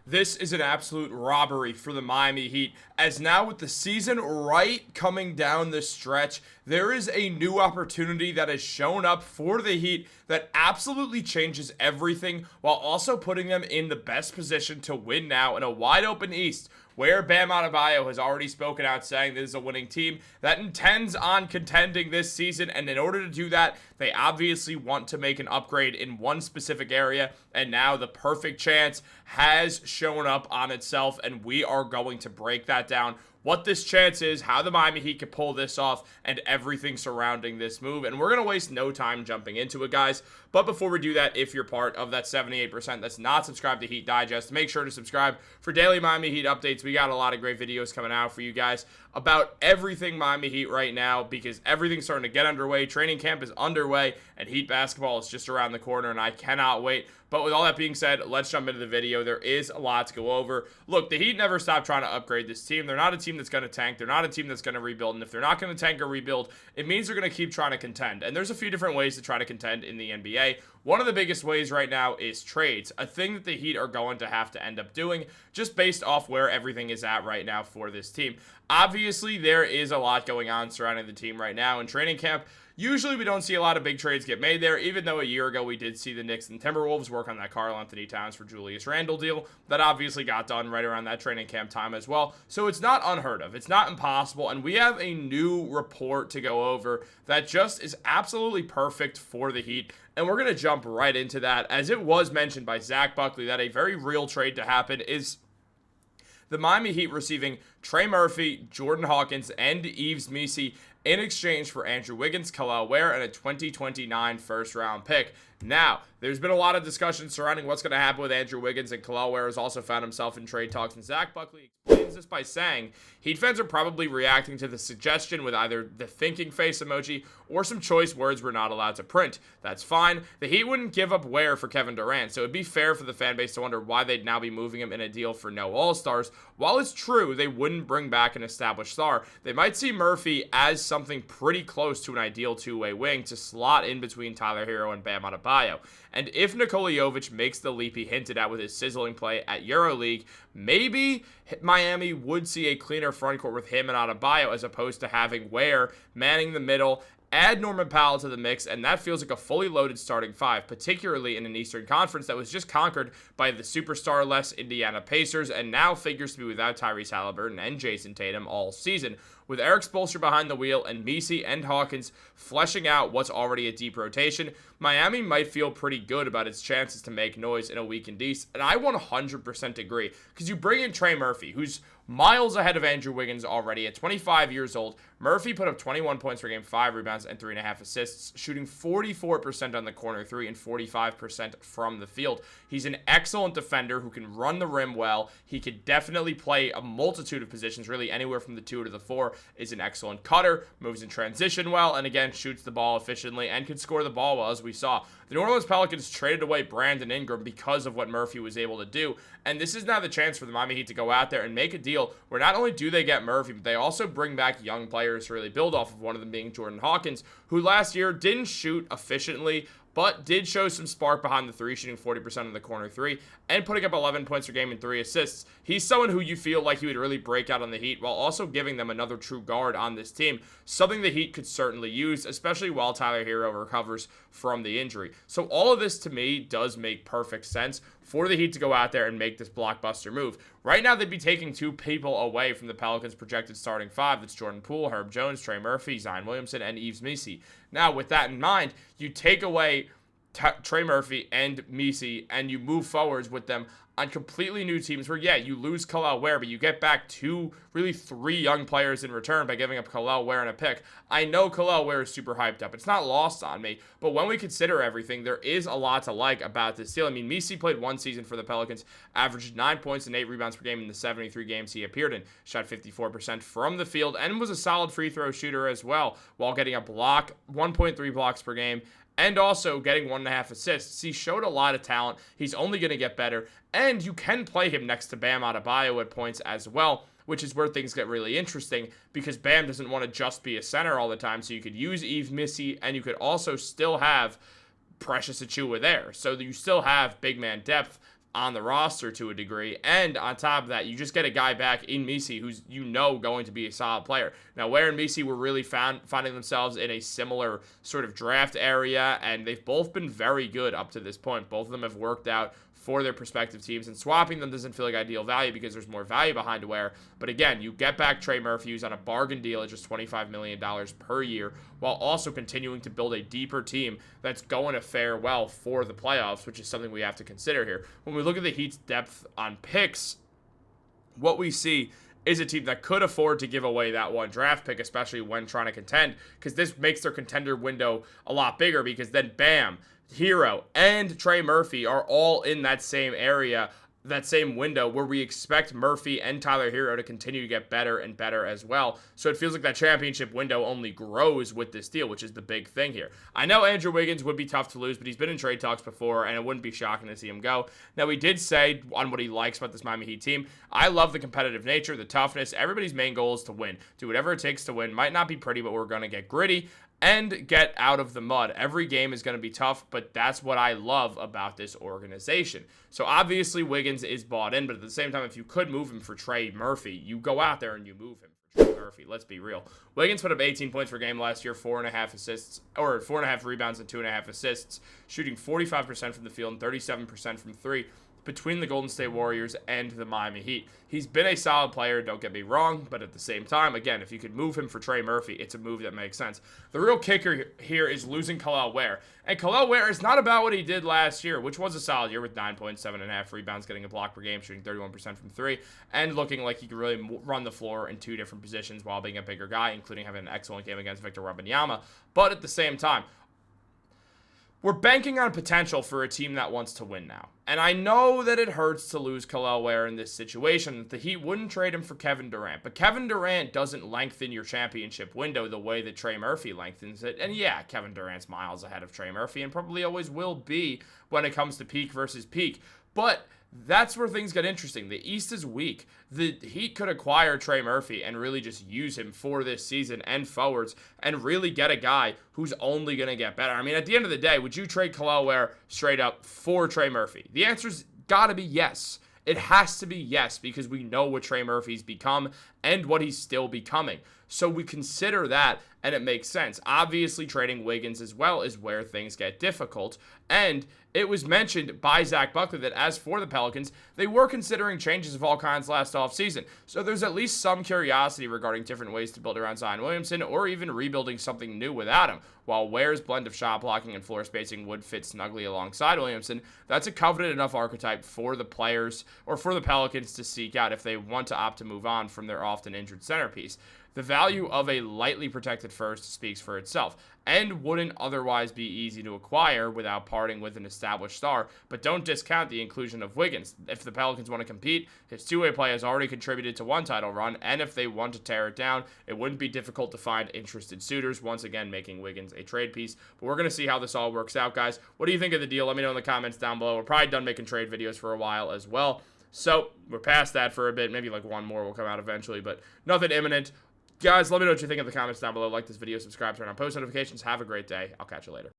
This is an absolute robbery for the Miami Heat, as now with the season right coming down the stretch, there is a new opportunity that has shown up for the Heat that absolutely changes everything, while also putting them in the best position to win now in a wide open East, where Bam Adebayo has already spoken out saying this is a winning team that intends on contending this season, and in order to do that, they obviously want to make an upgrade in one specific area, and now the perfect chance has shown up on itself, and we are going to break that down. What this chance is, how the Miami Heat can pull this off, and everything surrounding this move. And we're going to waste no time jumping into it, guys. But before we do that, if you're part of that 78% that's not subscribed to Heat Digest, make sure to subscribe for daily Miami Heat updates. We got a lot of great videos coming out for you guys about everything Miami Heat right now, because everything's starting to get underway. Training camp is underway, and Heat basketball is just around the corner, and I cannot wait. But with all that being said, let's jump into the video. There is a lot to go over. Look, the Heat never stop trying to upgrade this team. They're not a team that's going to tank. They're not a team that's going to rebuild. And if they're not going to tank or rebuild, it means they're going to keep trying to contend. And there's a few different ways to try to contend in the NBA. One of the biggest ways right now is trades, a thing that the Heat are going to have to end up doing just based off where everything is at right now for this team. Obviously, there is a lot going on surrounding the team right now in training camp. Usually we don't see a lot of big trades get made there, even though a year ago we did see the Knicks and Timberwolves work on that Karl-Anthony Towns for Julius Randle deal. That obviously got done right around that training camp time as well. So it's not unheard of. It's not impossible. And we have a new report to go over that just is absolutely perfect for the Heat. And we're going to jump right into that. As it was mentioned by Zach Buckley that a very real trade to happen is the Miami Heat receiving Trey Murphy, Jordan Hawkins, and Yves Missi in exchange for Andrew Wiggins, Kel'el Ware, and a 2029 first-round pick. Now, there's been a lot of discussion surrounding what's going to happen with Andrew Wiggins, and Kel'el Ware has also found himself in trade talks, and Zach Buckley explains this by saying Heat fans are probably reacting to the suggestion with either the thinking face emoji or some choice words we're not allowed to print. That's fine. The Heat wouldn't give up Ware for Kevin Durant, so it'd be fair for the fan base to wonder why they'd now be moving him in a deal for no All-Stars. While it's true they wouldn't bring back an established star, they might see Murphy as something pretty close to an ideal two-way wing to slot in between Tyler Hero and Bam Adebayo. And if Nikola Jovic makes the leap he hinted at with his sizzling play at EuroLeague, maybe Miami would see a cleaner frontcourt with him and Adebayo as opposed to having Ware manning the middle. Add Norman Powell to the mix, and that feels like a fully loaded starting five, particularly in an Eastern Conference that was just conquered by the superstar-less Indiana Pacers and now figures to be without Tyrese Halliburton and Jason Tatum all season. With Eric Spoelstra behind the wheel and Missi and Hawkins fleshing out what's already a deep rotation, Miami might feel pretty good about its chances to make noise in a weakened East, and I 100% agree, because you bring in Trey Murphy, who's miles ahead of Andrew Wiggins already at 25 years old. Murphy put up 21 points per game, 5 rebounds, and 3.5 assists, shooting 44% on the corner three and 45% from the field. He's an excellent defender who can run the rim well. He could definitely play a multitude of positions, really anywhere from the 2 to the 4, is an excellent cutter, moves in transition well, and again, shoots the ball efficiently and can score the ball well, as we saw. The New Orleans Pelicans traded away Brandon Ingram because of what Murphy was able to do, and this is now the chance for the Miami Heat to go out there and make a deal where not only do they get Murphy, but they also bring back young players to really build off of, one of them being Jordan Hawkins, who last year didn't shoot efficiently, but did show some spark behind the three, shooting 40% of the corner three, and putting up 11 points per game and 3 assists. He's someone who you feel like he would really break out on the Heat, while also giving them another true guard on this team, something the Heat could certainly use, especially while Tyler Hero recovers from the injury. So all of this, to me, does make perfect sense for the Heat to go out there and make this blockbuster move. Right now, they'd be taking 2 people away from the Pelicans' projected starting 5. That's Jordan Poole, Herb Jones, Trey Murphy, Zion Williamson, and Yves Missi. Now, with that in mind, you take away Trey Murphy and Missi, and you move forwards with them on completely new teams where, yeah, you lose Kel'el Ware, but you get back 2, really 3 young players in return by giving up Kel'el Ware and a pick. I know Kel'el Ware is super hyped up. It's not lost on me, but when we consider everything, there is a lot to like about this deal. I mean, Missi played 1 season for the Pelicans, averaged 9 points and 8 rebounds per game in the 73 games he appeared in, shot 54% from the field, and was a solid free throw shooter as well, while getting a block, 1.3 blocks per game, and also getting 1.5 assists. He showed a lot of talent. He's only going to get better. And you can play him next to Bam Adebayo at points as well, which is where things get really interesting, because Bam doesn't want to just be a center all the time. So you could use Yves Missi, and you could also still have Precious Achiuwa there. So you still have big man depth. on the roster to a degree, and on top of that, you just get a guy back in Misi who's going to be a solid player. Now, Ware and Misi were really finding themselves in a similar sort of draft area, and they've both been very good up to this point. Both of them have worked out for their respective teams, and swapping them doesn't feel like ideal value because there's more value behind Ware. But again, you get back Trey Murphy, who's on a bargain deal at just $25 million per year, while also continuing to build a deeper team that's going to fare well for the playoffs, which is something we have to consider here. When we look at the Heat's depth on picks, what we see is a team that could afford to give away that one draft pick, especially when trying to contend, because this makes their contender window a lot bigger, because then bam, Hero and Trey Murphy are all in that same area, that same window where we expect Murphy and Tyler Hero to continue to get better and better as well. So it feels like that championship window only grows with this deal, which is the big thing here. I know Andrew Wiggins would be tough to lose, but he's been in trade talks before, and it wouldn't be shocking to see him go. Now, he did say on what he likes about this Miami Heat team, I love the competitive nature, the toughness. Everybody's main goal is to win. Do whatever it takes to win. Might not be pretty, but we're going to get gritty and get out of the mud. Every game is going to be tough, but that's what I love about this organization. So obviously Wiggins is bought in, but at the same time, if you could move him for Trey Murphy, you go out there and you move him for Trey Murphy. Let's be real. Wiggins put up 18 points per game last year, 4.5 assists, or 4.5 rebounds and 2.5 assists, shooting 45% from the field and 37% from three between the Golden State Warriors and the Miami Heat. He's been a solid player, don't get me wrong, but at the same time, again, if you could move him for Trey Murphy, it's a move that makes sense. The real kicker here is losing Kel'el Ware. And Kel'el Ware is not about what he did last year, which was a solid year with 9 points, 7.5 rebounds, getting a block per game, shooting 31% from three, and looking like he could really run the floor in two different positions while being a bigger guy, including having an excellent game against Victor Wembanyama. But at the same time, we're banking on potential for a team that wants to win now. And I know that it hurts to lose Kel'el Ware in this situation. The Heat wouldn't trade him for Kevin Durant. But Kevin Durant doesn't lengthen your championship window the way that Trey Murphy lengthens it. And yeah, Kevin Durant's miles ahead of Trey Murphy and probably always will be when it comes to peak versus peak. But that's where things get interesting. The East is weak. The Heat could acquire Trey Murphy and really just use him for this season and forwards and really get a guy who's only going to get better. I mean, at the end of the day, would you trade Kel'el Ware straight up for Trey Murphy? The answer's got to be yes. It has to be yes, because we know what Trey Murphy's become and what he's still becoming. So we consider that, and it makes sense. Obviously, trading Wiggins as well is where things get difficult. And it was mentioned by Zach Buckley that as for the Pelicans, they were considering changes of all kinds last offseason. So there's at least some curiosity regarding different ways to build around Zion Williamson, or even rebuilding something new without him. While Ware's blend of shot blocking and floor spacing would fit snugly alongside Williamson, that's a coveted enough archetype for the players, or for the Pelicans to seek out if they want to opt to move on from their often injured centerpiece. The value of a lightly protected first speaks for itself, and wouldn't otherwise be easy to acquire without parting with an established star, but don't discount the inclusion of Wiggins. If the Pelicans want to compete, his two-way play has already contributed to one title run, and if they want to tear it down, it wouldn't be difficult to find interested suitors, once again making Wiggins a trade piece. But we're going to see how this all works out, guys. What do you think of the deal? Let me know in the comments down below. We're probably done making trade videos for a while as well, so we're past that for a bit. Maybe like one more will come out eventually, but nothing imminent. Guys, let me know what you think in the comments down below. Like this video, subscribe, turn on post notifications. Have a great day. I'll catch you later.